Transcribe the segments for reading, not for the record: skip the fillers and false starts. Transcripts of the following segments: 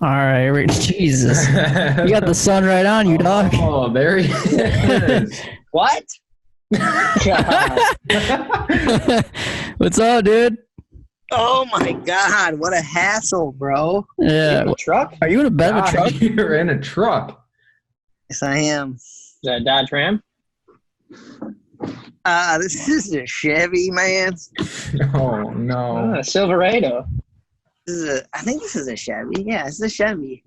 All right, Jesus. You got the sun right on you, dog. Oh, there he is. What? God. What's up, dude? Oh my God! What a hassle, bro. Yeah. You in a truck? Are you in a bed of a truck? You're in a truck. Yes, I am. Is that a Dodge Ram? This is a Chevy, man. Oh no. Silverado. I think this is a Chevy. Yeah, it's a Chevy.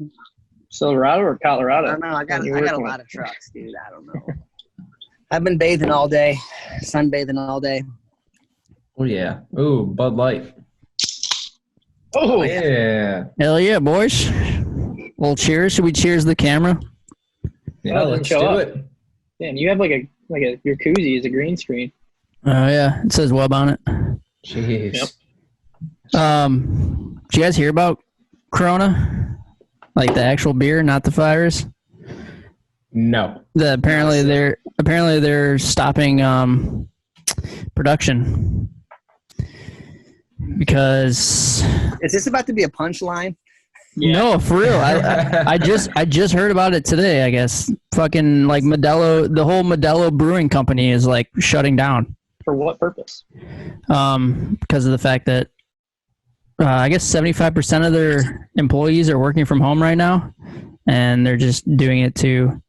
Silverado or Colorado? I don't know. I got You're a working lot of trucks, dude. I don't know. I've been bathing all day, sunbathing all day. Oh yeah. Ooh, Bud Light. Oh, Yeah. Hell yeah, boys. Well, cheers. Should we cheers the camera? Yeah, Oh, let's show do up. it. Damn, you have your koozie is a green screen. Oh, yeah. It says web on it. Jeez. Yep. Did you guys hear about Corona? Like the actual beer, not the virus? No. Apparently they're stopping production because Is this about to be a punchline? no, for real. I just heard about it today. I guess fucking like Modelo, the whole Modelo Brewing Company is like shutting down. For what purpose? Because of the fact that I guess 75% of their employees are working from home right now, and they're just doing it to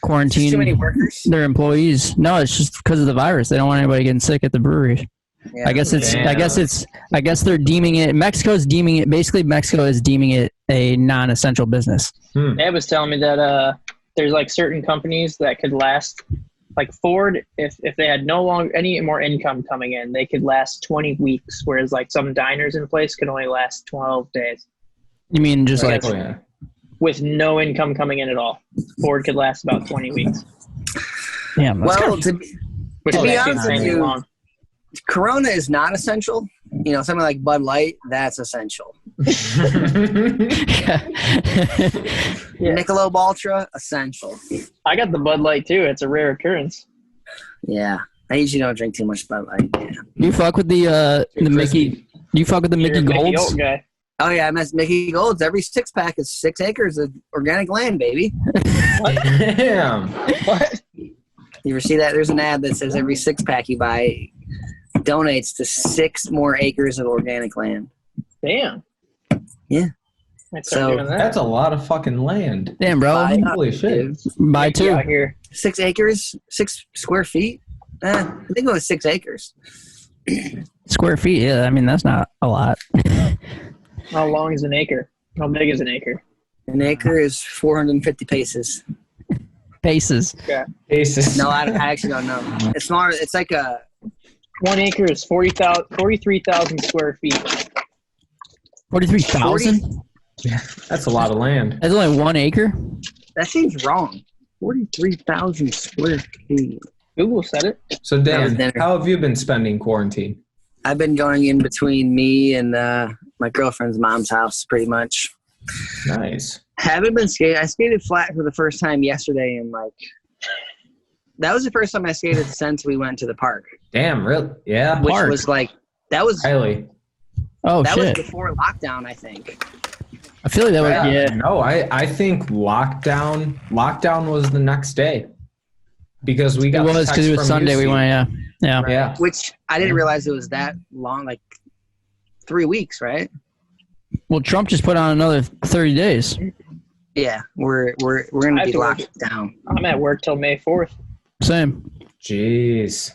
quarantine Too many workers. their employees. No, it's just because of the virus. They don't want anybody getting sick at the brewery. Yeah. I guess Damn. I guess they're deeming it. Mexico is deeming it. Basically, Mexico is deeming it a non-essential business. Ed was telling me that there's like certain companies that could last, like Ford, if they had no longer any more income coming in, they could last 20 weeks, whereas like some diners in place could only last 12 days You mean just like Oh yeah. with no income coming in at all. Ford could last about 20 weeks, damn? That's Well, kind to be which To be is honest with insanely you- long. Corona is not essential. You know, something like Bud Light, that's essential. Yeah. Michelob Ultra, essential. I got the Bud Light too. It's a rare occurrence. Yeah, I usually don't drink too much Bud Light. Yeah. you fuck with the Mickey. You fuck with the You're Mickey a Mickey Golds. Oat guy. Oh yeah, I miss Mickey Gold's. Every 6-pack is 6 acres of organic land, baby. Damn. What? You ever see that? There's an ad that says every 6-pack you buy donates to 6 more acres of organic land. Damn. Yeah. I'd start So, doing that. That's a lot of fucking land. Damn, bro. Buy Holy shit. Buy Mickey two. out here. 6 acres, 6 square feet. I think it was 6 acres. Square feet. Yeah, I mean that's not a lot. How long is an acre? How big is an acre? An acre is 450 paces. Paces. Aces. No, I actually don't know. It's smaller. It's like a 1 acre is 43,000 square feet. 43,000. Yeah, that's a lot of land. That's only 1 acre. that seems wrong. 43,000 square feet. Google said it. So That was Dan, dinner. how have you been spending quarantine? I've been going in between me and my girlfriend's mom's house pretty much. Nice. Haven't been skating. I skated flat for the first time yesterday, and that was the first time I skated since we went to the park, Damn, really? Yeah. which Park? was that was Highly. Oh that was shit! before lockdown, I think. I feel like that was yeah. No, I think lockdown was the next day. Because we It got was because it was Sunday. We went. Yeah. Yeah. Which I didn't realize it was that long, like 3 weeks, right? Well, Trump just put on another 30 days. Yeah, we're gonna I have be to work locked down. I'm at work till May 4th. Same. Jeez.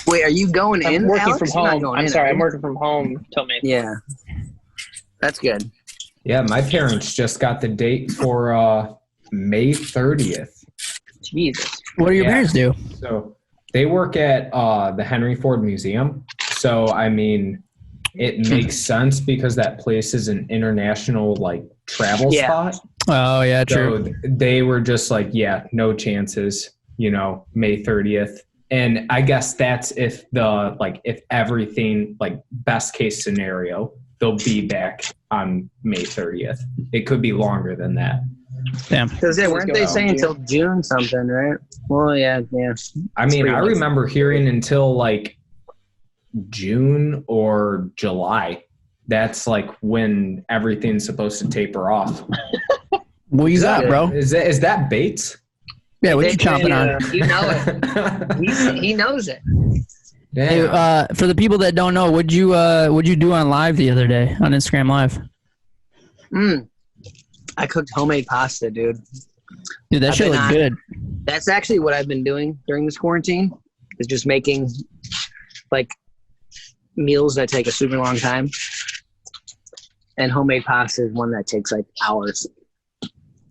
Wait, are you going I'm in? working Alex? from You're not home. going I'm in, sorry, are I'm you? working from home till May 4th. Yeah, that's good. Yeah, my parents just got the date for May 30th. Jesus. What do your Yeah. parents do? So they work at the Henry Ford Museum. So, I mean, it makes sense because that place is an international, travel Yeah. spot. Oh yeah, true. So they were just like, yeah, no chances, May 30th. And I guess that's if if everything, best case scenario, they'll be back on May 30th. It could be longer than that. Damn. Because weren't go they out saying in until June something, right? Well, yeah. I mean, pretty I much- remember hearing until June or July. that's like when everything's supposed to taper off. What you got, bro? Is that Bates? Yeah, what you chomping on? You know it. He knows it. Damn. Hey, for the people that don't know, what'd you do on live the other day on Instagram Live? I cooked homemade pasta, dude. Dude, that shit looked good. That's actually what I've been doing during this quarantine, is just making like meals that take a super long time. And homemade pasta is one that takes like hours.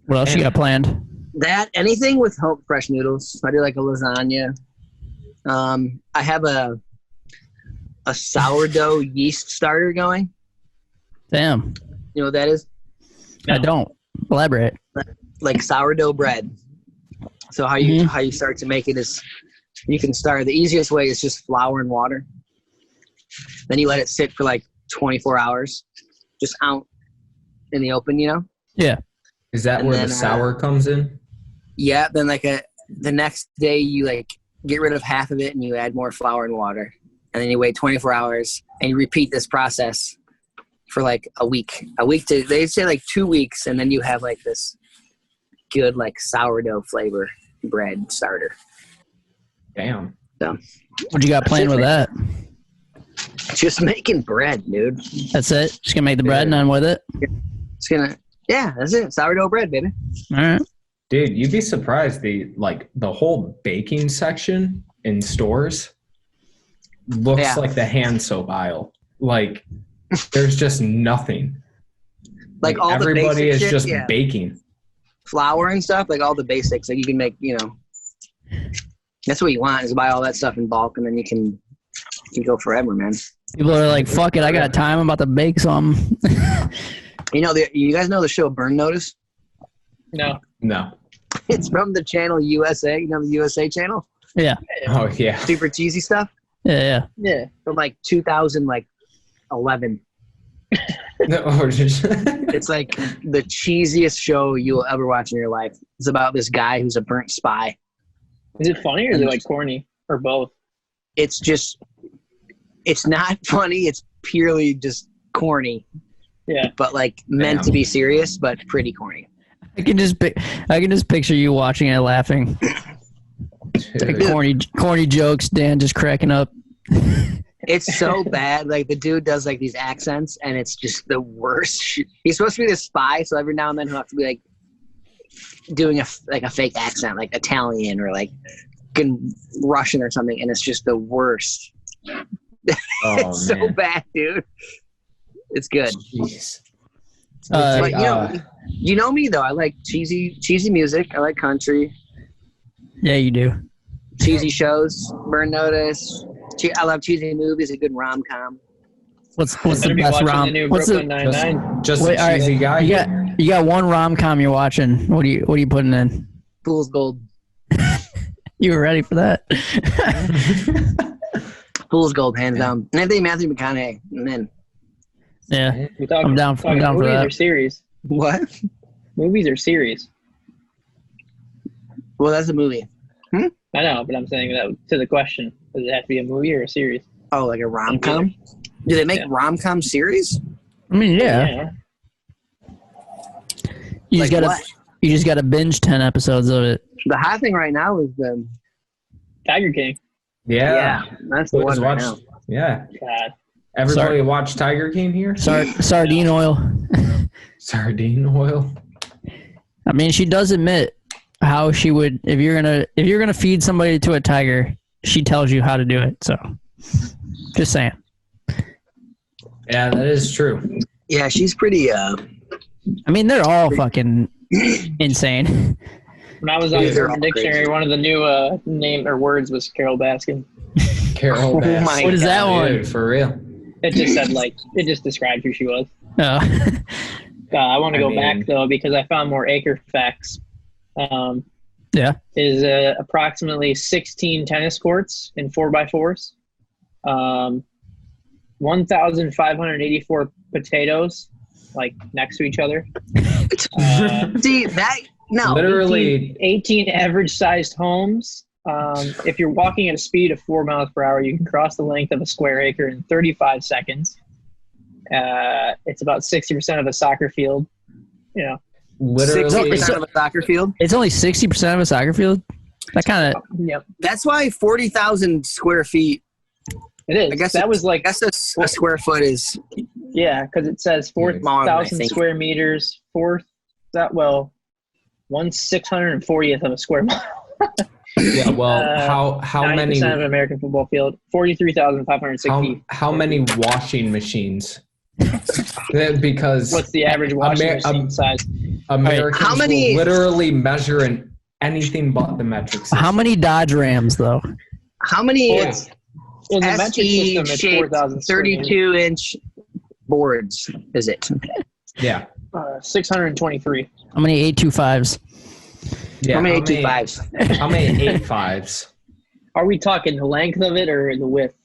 What else you got planned? That, anything with fresh noodles. I do like a lasagna. I have a sourdough yeast starter going. Damn. You know what that is? I don't. Elaborate. Like sourdough bread. So how you start to make it is, you can start, the easiest way is just flour and water. Then you let it sit for like 24 hours, just out in the open, you know? Yeah. Is that And where then, the sour comes in? Yeah. Then the next day you like get rid of half of it and you add more flour and water. And then you wait 24 hours and you repeat this process for like a week. They say like 2 weeks, and then you have like this good like sourdough flavor bread starter. Damn. So What you got planned with that? just making bread, dude. That's it? Just gonna make the bread and then with it? That's it. Sourdough bread, baby. All right. Dude, you'd be surprised the whole baking section in stores looks like the hand soap aisle. Like there's just nothing. Like all everybody the is shit, just yeah. baking. Flour and stuff, like all the basics. Like you can make, you know, that's what you want, is buy all that stuff in bulk, and then you can go forever, man. People are like, fuck it, I got time. I'm about to bake some. You know, you guys know the show Burn Notice? No. It's from the channel USA. You know the USA channel? Yeah. Oh yeah. Super cheesy stuff. Yeah. Yeah. From like 2011. It's like the cheesiest show you'll ever watch in your life. It's about this guy who's a burnt spy. Is it funny or is it like corny or both? It's not funny. It's purely just corny. Yeah. But like meant to be serious, but pretty corny. I can just picture you watching it laughing. Like corny jokes, Dan just cracking up. It's so bad. Like the dude does like these accents, and it's just the worst. He's supposed to be the spy, so every now and then he'll have to be like doing a fake accent, like Italian or like Russian or something, and it's just the worst. It's so bad, dude. It's good. Jeez. But you know me though. I like cheesy music. I like country. Yeah, you do. Cheesy shows. Burn Notice. I love cheesy movies. A good rom-com. What's the best rom? The new Brooklyn Nine-Nine. Just a cheesy guy. You got one rom-com you're watching. What are you putting in? Fool's Gold. You were ready for that. Fool's Gold, hands down. And I think Matthew McConaughey. And then Yeah, I'm down for movies that. Or series? what? Movies or series? Well, that's a movie. I know, but I'm saying that to the question: does it have to be a movie or a series? Oh, like a rom-com? Do they make rom-com series? I mean, yeah. You just gotta binge 10 episodes of it. The hot thing right now is the Tiger King. Yeah. That's the one right now. Yeah. God. Everybody watch Tiger King here? Sardine oil. Sardine oil. I mean, she does admit how she would if you're gonna feed somebody to a tiger, she tells you how to do it. So, just saying. Yeah, that is true. Yeah, she's pretty. I mean, they're all fucking insane. When I was on They're Urban all Dictionary, crazy. one of the new name or words was Carol Baskin. Carol Baskin. my What is that one? Dude, for real. It just said it just described who she was. I want to go back though because I found more acre facts. Yeah. Is approximately 16 tennis courts in 4x4s, 1,584 potatoes, like next to each other. See that? No. Literally 18 average-sized homes. If you're walking at a speed of 4 miles per hour, you can cross the length of a square acre in 35 seconds. It's about 60% of a soccer field. You know, Literally, 60% of a soccer field. It's only 60% of a soccer field. That kind of yep, That's why 40,000 square feet. it is. I guess that was like, I guess a square foot is yeah, because it says smaller than I 4,000 think. square meters. 1/640th of a square mile. yeah. Well, how 90% many of an American football field? 43,560. how many washing machines? Because What's the average washing machine size? Americans How many- will literally measure in anything but the metric system. how many Dodge Rams though? how many In the metric system, it's ST-shaped 4,000 square meters. 32-inch boards is it? Yeah. 623. How many 825s? Yeah. How many 825s? How many 8.5s? Are we talking the length of it or the width?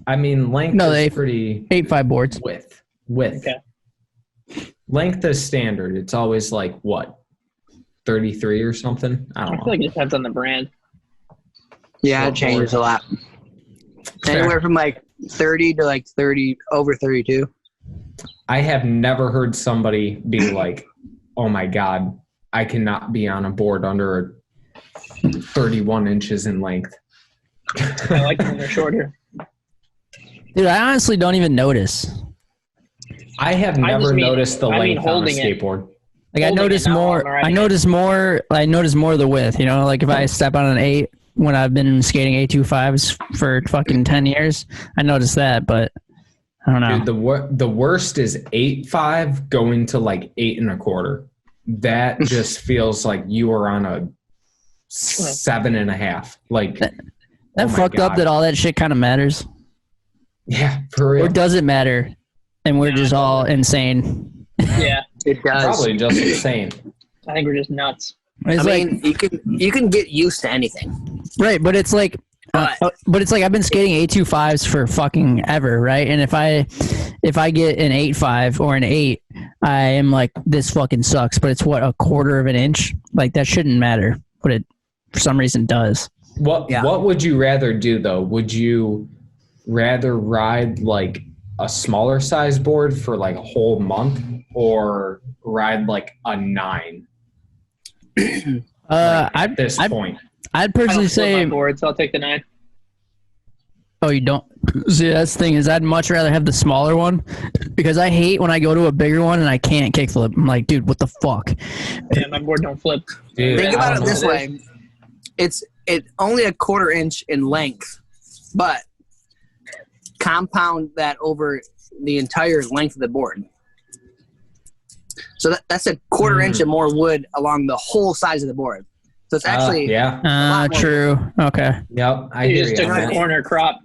I mean, length No, is they- pretty 8.5 boards. width. Okay. Length is standard. It's always like what, 33 or something. I I don't feel know. like it depends on the brand. Yeah, it changes a lot. Anywhere from like 30 to like 30 over 32. I have never heard somebody be like, "Oh my god, I cannot be on a board under 31 inches in length." I like them when they're shorter. Dude, I honestly don't even notice. I have I never just mean- noticed the I mean length on a holding it. skateboard. Like I Holding notice it now more. while I'm riding I it. notice more. I notice more of the width. You know, like if I step on an 8 when I've been skating 825s for fucking 10 years, I notice that. But I don't know. Dude, the worst is 8.5 going to like 8.25. That just feels like you are on a 7.5. Like That oh my fucked up God. that all that shit kind of matters, yeah, for or real. does it matter? And we're No, just it all insane. Yeah, It does. Probably just insane. I think we're just nuts. It's I like mean, you can get used to anything. right, but it's like. But it's like I've been skating 825s for fucking ever, right? And if I get an 8.5 or an 8, I am like, this fucking sucks. But it's what, a quarter of an inch? Like that shouldn't matter, but it for some reason does. What would you rather do though? Would you rather ride like a smaller size board for like a whole month or ride like a 9 at this point? I'd I personally don't flip say, my board, so I'll take the 9. oh, you don't. See, that's the thing is, I'd much rather have the smaller one because I hate when I go to a bigger one and I can't kickflip. I'm like, dude, what the fuck? Yeah, my board don't flip. Dude, Think I about don't it this know. way. It's only a quarter inch in length, but compound that over the entire length of the board. So that's a quarter inch and more wood along the whole size of the board. So it's actually yeah. lot more. True. Okay. Yep. I You hear just you. took on the that. corner crop,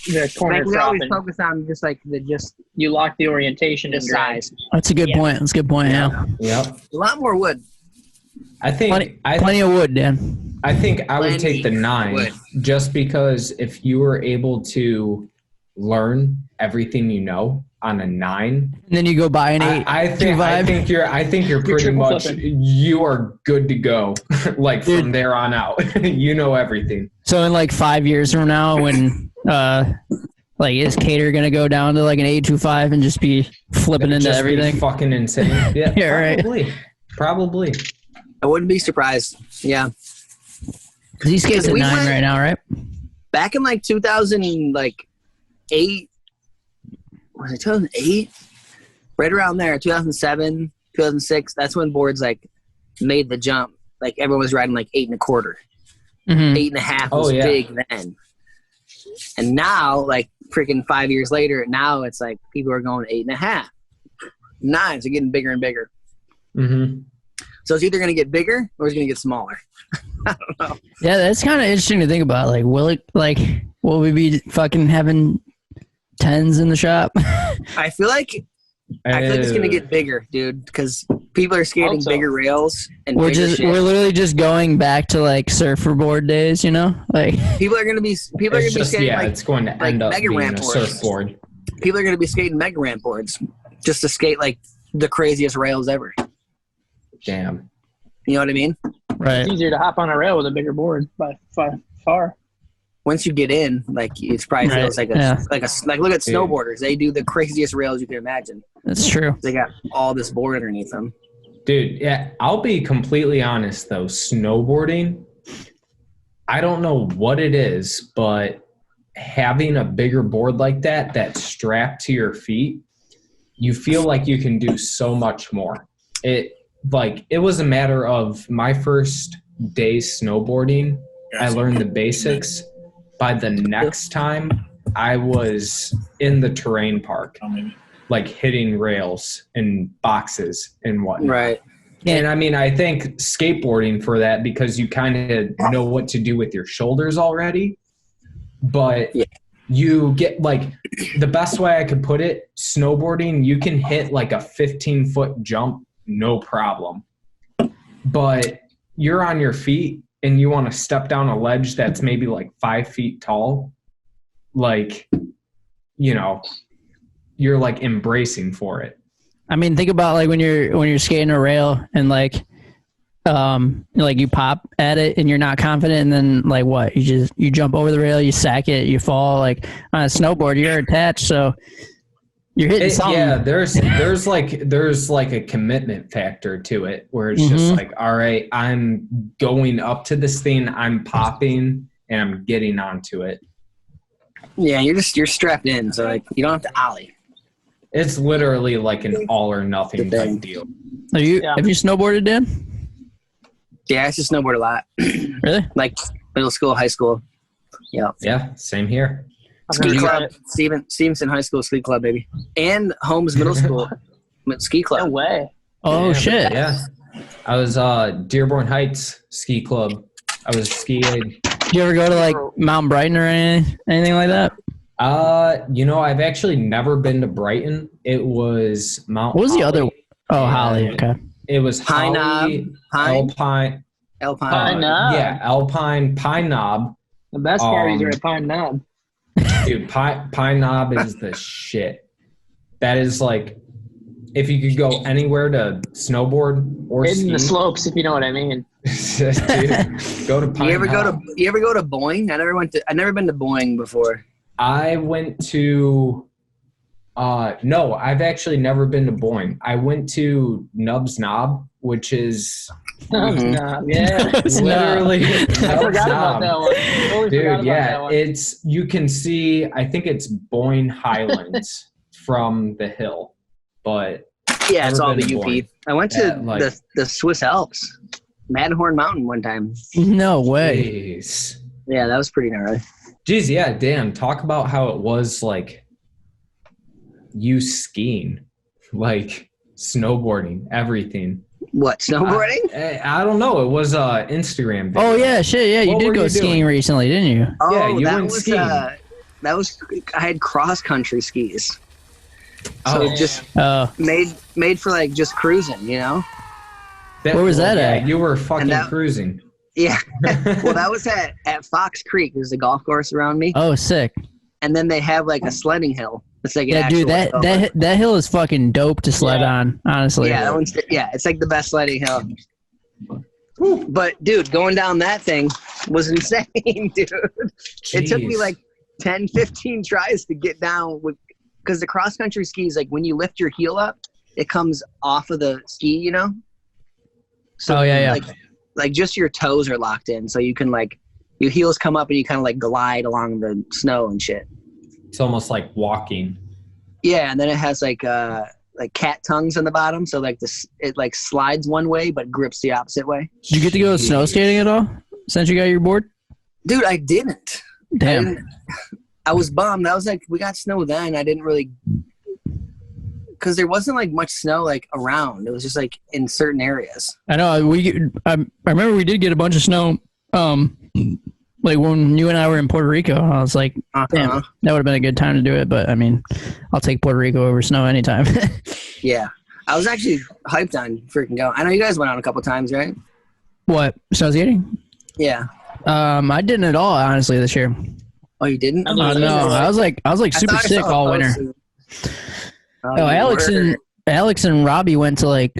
the corner like we crop, always and focus on just like the you lock the orientation the and drag. size. That's a good Yeah. point. That's a good point. Yeah. Yep. A lot more wood. I think Plenty of wood, Dan. I think I would Plenty take the 9 wood. just because if you were able to learn everything you know on a 9, And then you go buy an 8. I think you're pretty triple much flipping. you are good to go. Like Dude. from there on out, you know everything. So in like 5 years from now, when like is Cater gonna go down to like an 825 and just be flipping into Just be everything? fucking insane. Yeah, Yeah, right. Probably. I wouldn't be surprised. Yeah. 'Cause he skates at We 9 went- right now, right? Back in like 2008, was it 2008? Right around there, 2007, 2006. That's when boards like made the jump. Like everyone was riding like 8.25. Mm-hmm. 8.5 Oh, was yeah. big then. And now, like freaking 5 years later, now it's like people are going 8.5. 9s are getting bigger and bigger. Mm-hmm. So it's either going to get bigger or it's going to get smaller. Yeah, that's kind of interesting to think about. Like, will we be fucking having 10s in the shop? I feel like it's going to get bigger, dude, because people are skating so. bigger rails and we're bigger shit. literally just going back to like surfer board days, you know? Like, People are going to be It's just skating like it's going to like end up mega being ramp a boards. surfboard. people are going to be skating mega ramp boards just to skate like the craziest rails ever. Damn. You know what I mean? right. It's easier to hop on a rail with a bigger board by far. once you get in, like it probably feels like like look at snowboarders. They do the craziest rails you can imagine. That's true. They got all this board underneath them. Dude, yeah, I'll be completely honest though. Snowboarding, I don't know what it is, but having a bigger board like that that's strapped to your feet, you feel like you can do so much more. It was a matter of my first day snowboarding. I learned the basics. By the next time, I was in the terrain park, like hitting rails and boxes and whatnot. Right. And I mean, I think skateboarding for that, because you kind of know what to do with your shoulders already. But you get like, the best way I could put it, snowboarding, you can hit like a 15-foot jump, no problem. But you're on your feet and you want to step down a ledge that's maybe like 5 feet tall. Like, you know, you're like embracing for it. I mean, think about like when you're skating a rail and like you pop at it and you're not confident, and then like what? You jump over the rail, you sack it, you fall. Like on a snowboard, you're attached, so you're hitting something. Yeah, there's like a commitment factor to it where it's just like, all right, I'm going up to this thing, I'm popping, and I'm getting onto it. Yeah, you're strapped in, so like you don't have to ollie. It's literally like an all or nothing type deal. Have you snowboarded, Dan? Yeah, I used to snowboard a lot. Really? Like middle school, high school. Yeah. Yeah, same here. Ski club, Stevenson High School ski club, baby, and Holmes Middle School ski club. No way. Oh yeah, shit! Yeah, I was Dearborn Heights Ski Club. I was skiing. Did you ever go to like Mount Brighton or anything like that? I've actually never been to Brighton. It was Mount. What was the other? Oh, Holly. Okay. It was Pine Holly, Knob, Alpine. Pine Knob. Yeah, Alpine, Pine Knob. The best parties are at Pine Knob. Dude, Pine Knob is the shit. That is like, if you could go anywhere to snowboard or ski. In the slopes, if you know what I mean. Dude, go to Pine Knob. You ever go to Boeing? I've never been to Boeing before. I went to no, I've actually never been to Boeing. I went to Nub's Knob, which is Knob, yeah. literally I forgot about that one. Totally Dude, yeah, you can see, I think it's Boyne Highlands from the hill, but yeah, it's all the UP. Boyne. I went to the Swiss Alps, Matterhorn Mountain one time. No way. Jeez. Yeah, that was pretty gnarly. Jeez, yeah, damn. Talk about how it was like you skiing, like snowboarding, everything. What, snowboarding? I don't know. It was Instagram video. Oh yeah, shit. Yeah, you did go skiing recently, didn't you? Oh, yeah, you went was, skiing. I had cross country skis. So just made for like just cruising, you know? Where was that at? You were fucking cruising. Yeah. Well, that was at Fox Creek. There's a golf course around me. Oh, sick. And then they have like a sledding hill. It's like dude, that hill is fucking dope to sled on, honestly. Yeah, it's like the best sledding hill. But dude, going down that thing was insane, dude. Jeez. It took me like 10, 15 tries to get down because the cross country skis, like when you lift your heel up, it comes off of the ski, you know? So like just your toes are locked in, so you can like your heels come up and you kind of like glide along the snow and shit. It's almost like walking. Yeah, and then it has like cat tongues on the bottom, so like it like slides one way but grips the opposite way. Did you get to go snow skating at all since you got your board? Dude, I didn't. Damn. I was bummed. I was like, we got snow then. I didn't really, because there wasn't like much snow like around. It was just like in certain areas. I know. I remember we did get a bunch of snow. Like when you and I were in Puerto Rico, I was like, damn, that would have been a good time to do it. But I mean, I'll take Puerto Rico over snow anytime. Yeah. I was actually hyped on freaking going. I know you guys went out a couple times, right? What? Snow skating? Yeah. I didn't at all, honestly, this year. Oh, you didn't? No. I was like super sick all winter. Alex and Robbie went to like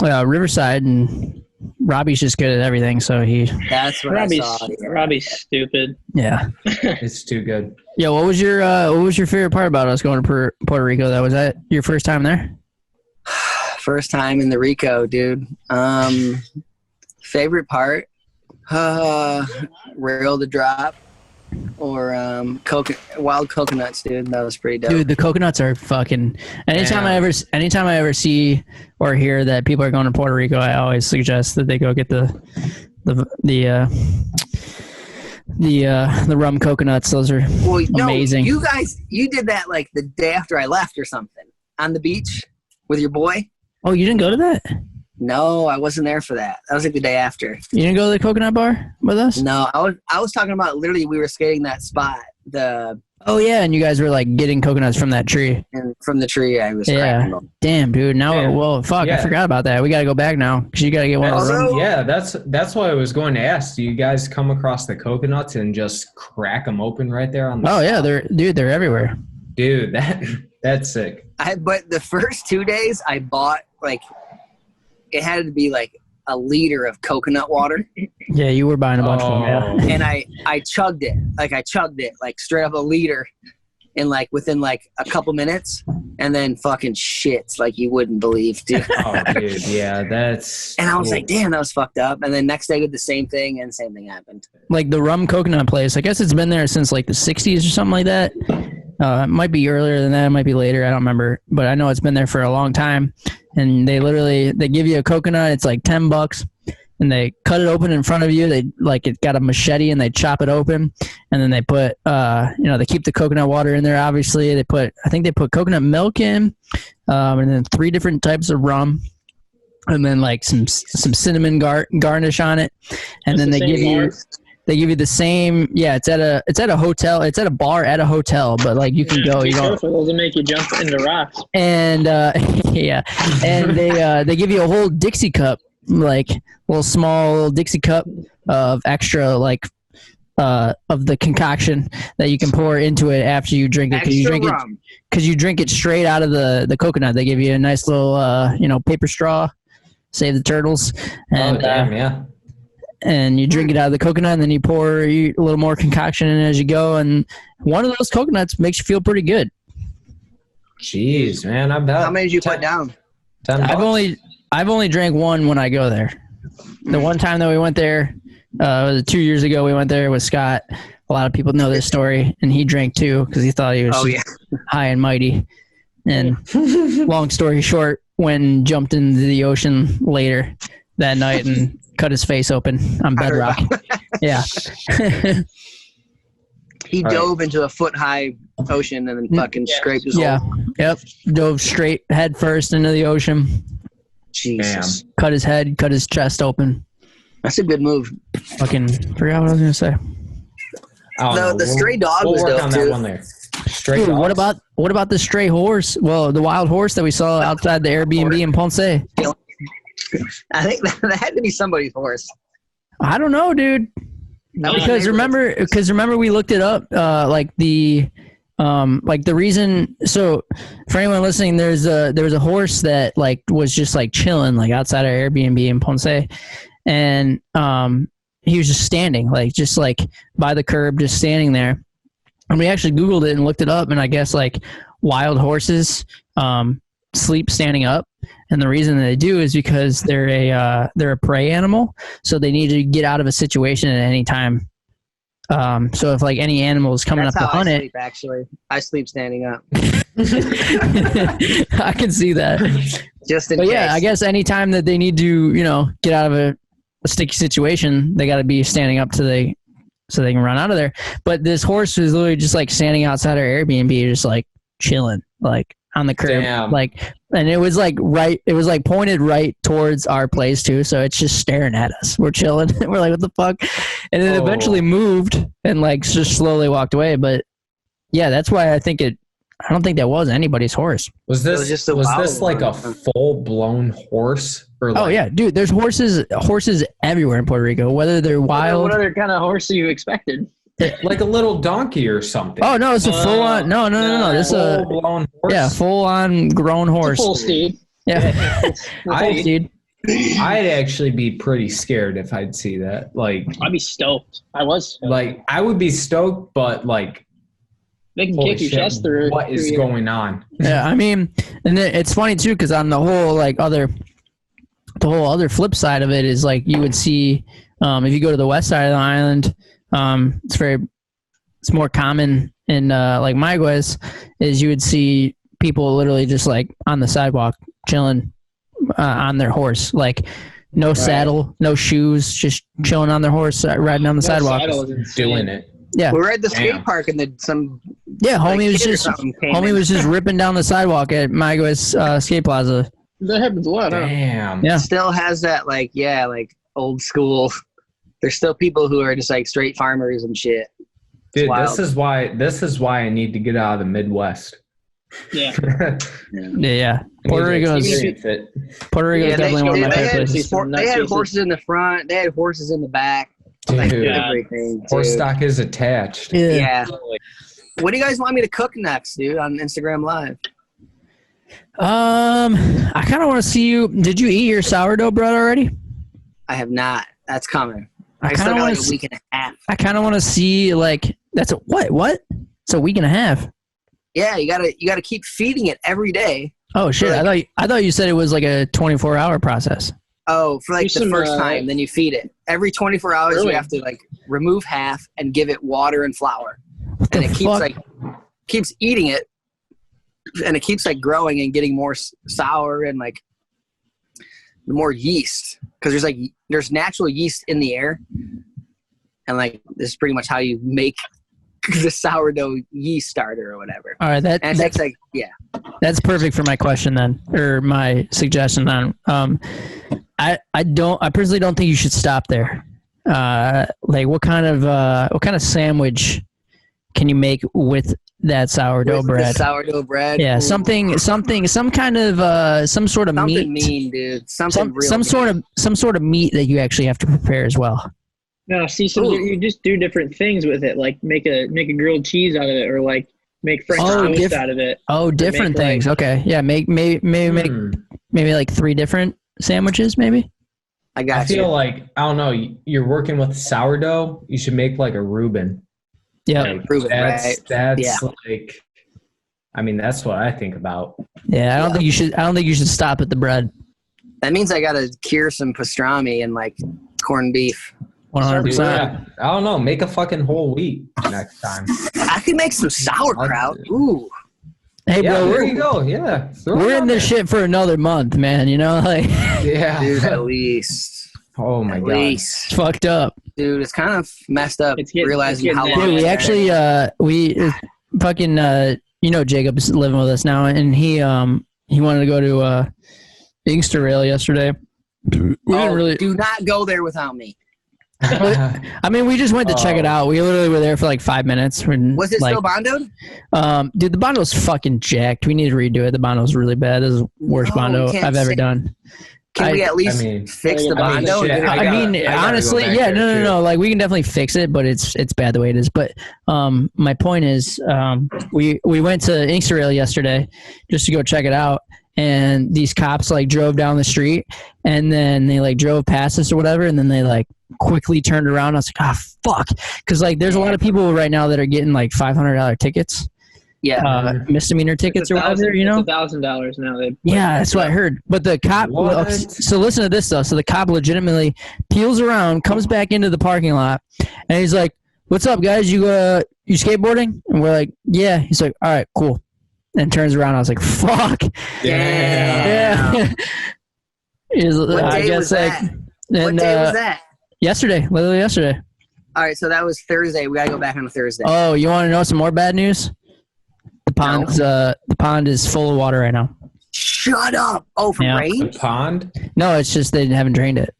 Riverside, and Robbie's just good at everything, so he. That's what I saw. Robbie's stupid. Yeah. It's too good. Yeah. What was your favorite part about us going to Puerto Rico? Was that your first time there? First time in the Rico, dude. Favorite part? Rail to drop. Or wild coconuts, dude. That was pretty dope. Dude, the coconuts are fucking. Anytime I ever see or hear that people are going to Puerto Rico, I always suggest that they go get the rum coconuts. Those are amazing. You guys, you did that like the day after I left or something on the beach with your boy. Oh, you didn't go to that? No, I wasn't there for that. That was like the day after. You didn't go to the coconut bar with us? No, I was talking about literally we were skating that spot. Oh yeah, and you guys were like getting coconuts from that tree. And from the tree, I was cracking them. Damn, dude. Now, fuck, I forgot about that. We got to go back now because you got to get one of those. Yeah, that's why I was going to ask. Do you guys come across the coconuts and just crack them open right there on the spot? Yeah, they're everywhere. Dude, that's sick. But the first 2 days, I bought like it had to be like a liter of coconut water. Yeah, you were buying a bunch of them. Yeah. And I chugged it like straight up a liter in like within like a couple minutes, and then fucking shits like you wouldn't believe, dude. Oh, dude, yeah, that's. And I was like, damn, that was fucked up. And then next day did the same thing, and same thing happened. Like the rum coconut place, I guess it's been there since like the 60s or something like that. It might be earlier than that. It might be later. I don't remember, but I know it's been there for a long time. And they give you a coconut. It's like $10, and they cut it open in front of you. They it got a machete and they chop it open, and then they put they keep the coconut water in there. Obviously, I think they put coconut milk in, and then 3 different types of rum, and then like some cinnamon garnish on it, and then they give you the same. Yeah, it's at a hotel. It's at a bar at a hotel, but like you can go. Be careful, doesn't make you jump into rocks. And yeah, and they give you a whole Dixie cup, like little small Dixie cup of extra like of the concoction that you can pour into it after you drink it, because you drink it straight out of the coconut. They give you a nice little paper straw, save the turtles. And, yeah. And you drink it out of the coconut, and then you pour a little more concoction in as you go. And one of those coconuts makes you feel pretty good. Jeez, man, I bet. How many did you put down? $10. I've only drank one when I go there. The one time that we went there, 2 years ago, we went there with Scott. A lot of people know this story, and he drank 2 because he thought he was high and mighty. And long story short, when jumped into the ocean later that night and cut his face open on bedrock. Yeah. He dove into a foot-high ocean and then fucking scraped his hole. Yep. Dove straight head first into the ocean. Jesus. Damn. Cut his head, cut his chest open. That's a good move. Fucking forgot what I was going to say. The stray dog was work dope on too. that one there. Stray Dude, dogs. what about the stray horse? Well, the wild horse that we saw outside the Airbnb in Ponce. I think that had to be somebody's horse. I don't know, dude. Because remember we looked it up. Like the reason. So for anyone listening, there was a horse that like was just like chilling like outside our Airbnb in Ponce, and he was just standing just like by the curb, just standing there. And we actually Googled it and looked it up, and I guess like wild horses sleep standing up. And the reason that they do is because they're a prey animal, so they need to get out of a situation at any time. So if like any animal is coming up to hunt it, actually, I sleep standing up. I can see that. Just in case. Yeah, I guess any time that they need to get out of a sticky situation, they got to be standing up so they can run out of there. But this horse was literally just like standing outside our Airbnb, just like chilling, like on the curb. Damn. And it was like pointed right towards our place too, so it's just staring at us. We're chilling. We're like, what the fuck? And then eventually moved and like just slowly walked away. But yeah, that's why I don't think that was anybody's horse. Was this like a full blown horse? Or like, oh yeah, dude, there's horses everywhere in Puerto Rico, whether they're wild. What other kind of horse you expected? like a little donkey or something. Oh no, it's a full on. No. This is a full blown horse. Yeah, full on grown horse. It's a full steed. Yeah, full steed. I'd actually be pretty scared if I'd see that. Like, I'd be stoked. I was stoked. like I would be stoked, but like, They can holy kick your shit, chest through. what is going on? Yeah, I mean, and then it's funny too because on the whole the whole other flip side of it is like you would see if you go to the west side of the island, it's more common in like Mayaguez is you would see people literally just like on the sidewalk chilling on their horse, like no saddle, no shoes, just chilling on their horse, riding on the sidewalk, Doing it. Yeah, We were at the skate Damn. park and homie was just ripping down the sidewalk at Mayaguez Skate Plaza. That happens a lot, huh? Damn. Yeah. Still has that like old school. There's still people who are just like straight farmers and shit. It's Dude, wild. this is why I need to get out of the Midwest. Yeah. Yeah. Puerto Rico is definitely one of my favorite places. They had horses in the front. They had horses in the back. Like Dude, everything. horse dude. stock is attached. Yeah. What do you guys want me to cook next, dude, on Instagram Live? I kind of want to see you. Did you eat your sourdough bread already? I have not. That's coming. I I still kind of got want like a week and a half. I kind of want to see like that's a what? It's a week and a half. Yeah, you gotta keep feeding it every day. Oh shit! I thought you said it was like a 24-hour process. Oh, for like Do the some, first time, then you feed it. Every 24 hours, Really? you have to like remove half and give it water and flour, What and the it fuck? keeps eating it, and it keeps like growing and getting more sour and like the more yeast because there's natural yeast in the air, and like this is pretty much how you make the sourdough yeast starter or whatever. All right, And it takes like that's perfect for my question then, or my suggestion then. I personally don't think you should stop there. Like what kind of sandwich can you make with that sourdough with bread? the sourdough bread. Yeah, Ooh. some kind of some sort of Something meat, mean, dude. Something real some mean. sort of meat that you actually have to prepare as well. No, see, Ooh. you just do different things with it, like make a grilled cheese out of it, or like make French toast out of it. Oh, different make, things. Okay, yeah, maybe make like 3 different sandwiches, maybe. I got I feel you. like, I don't know, you're working with sourdough, you should make like a Reuben. Yeah, Like, Reuben, that's right? that's Yeah. like, I mean, that's what I think about. yeah. I don't think you should stop at the bread. That means I gotta cure some pastrami and like corned beef. 100%. Yeah, I don't know, make a fucking whole wheat next time. I could make some sauerkraut. Ooh. Hey, Yeah, bro, there you go. Yeah, throw we're it in on this there. shit for another month, man. You know, like Yeah. Dude, at least. Oh my At god. least. it's fucked up. Dude, it's kind of messed up It's getting- realizing it's how getting long Dude, we it's actually Jacob's living with us now, and he wanted to go to Inkster Rail yesterday. We didn't really. do not go there without me. I mean, we just went to check it out. We literally were there for like 5 minutes. Was it like, still bondoed? Dude, the Bondo's fucking jacked. We need to redo it. The Bondo's really bad. This is the worst No, Bondo we can't I've ever say- done. Can we at least I mean- fix the I mean, bondo? shit, and get it I I gotta- mean, I gotta honestly, go back yeah, there, too. no. Like, we can definitely fix it, but it's bad the way it is. But my point is, we went to Inkster Rail yesterday just to go check it out, and these cops like drove down the street, and then they like drove past us or whatever, and then they like quickly turned around. I was like, fuck, because like there's a lot of people right now that are getting like $500 tickets, Yeah. misdemeanor tickets or whatever, you know. It's $1,000 now. Yeah, that's what I heard. But the cop, What? so listen to this though. So the cop legitimately peels around, comes back into the parking lot, and he's like, "What's up, guys? You skateboarding?" And we're like, "Yeah." He's like, "All right, cool." And turns around. I was like, "Fuck." Yeah. What I day guess was like, that? and What day was that? yesterday, literally yesterday. All right, so that was Thursday. We gotta go back on a Thursday. Oh, you want to know some more bad news? The pond is full of water right now. Shut up! Oh, from Yeah. The rain? pond? No, it's just they haven't drained it.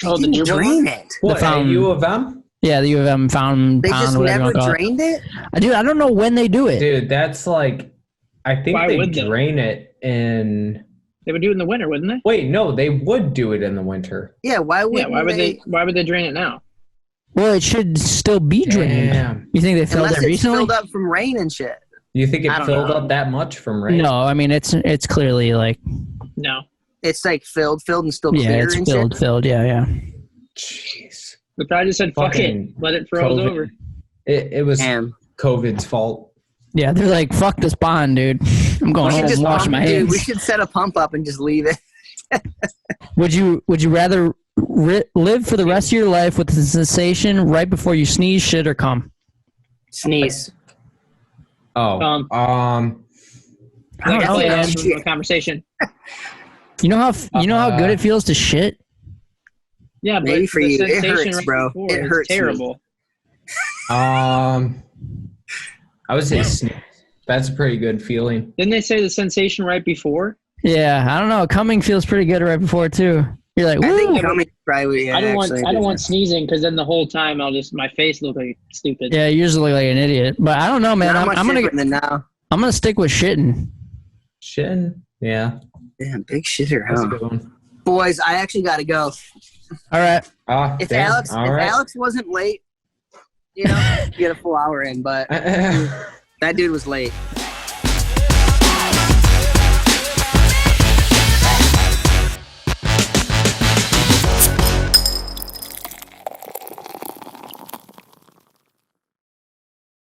Oh, the They new didn't drain it. What, fountain. at U of M? Yeah, the U of M fountain They pond, just whatever you never wanna call it. drained it. Dude, I don't know when they do it. Dude, that's like, I think Why they would they? drain it in, They would do it in the winter, wouldn't they? wait, no, they would do it in the winter. Yeah, why would Yeah. Why would they? Why would they drain it now? Well, it should still be drained. Damn. You think they filled Unless it it's recently? filled up from rain and shit. You think I it don't filled know. up that much from rain? No, I mean it's clearly like No. It's like filled and still clear. Yeah, it's and filled. Yeah. Jeez. But I just said, fuck Fucking it. Let it froze COVID. over. It was Damn. COVID's fault. Yeah, they're like, fuck this bond, dude. I'm going home and wash my hands. Dude, we should set a pump up and just leave it. Would you rather live for the rest of your life with the sensation right before you sneeze, shit, or cum? Sneeze. Oh. I don't know, man. A conversation. You know how good it feels to shit? Yeah, but Maybe for the you. It sensation hurts, right bro. before It is hurts me. terrible. I would say sneeze. That's a pretty good feeling. Didn't they say the sensation right before? Yeah, I don't know. Coming feels pretty good right before too. You're like, I woo. think coming probably. Yeah, I don't want sneezing because then the whole time my face look like stupid. Yeah, you usually look like an idiot. But I don't know, man. I'm gonna stick with shitting. Shitting? Yeah. Damn, big shitter, That's a huh? good one. Boys, I actually got to go. All right. If Alex wasn't late, you know, get a full hour in. But that dude was late.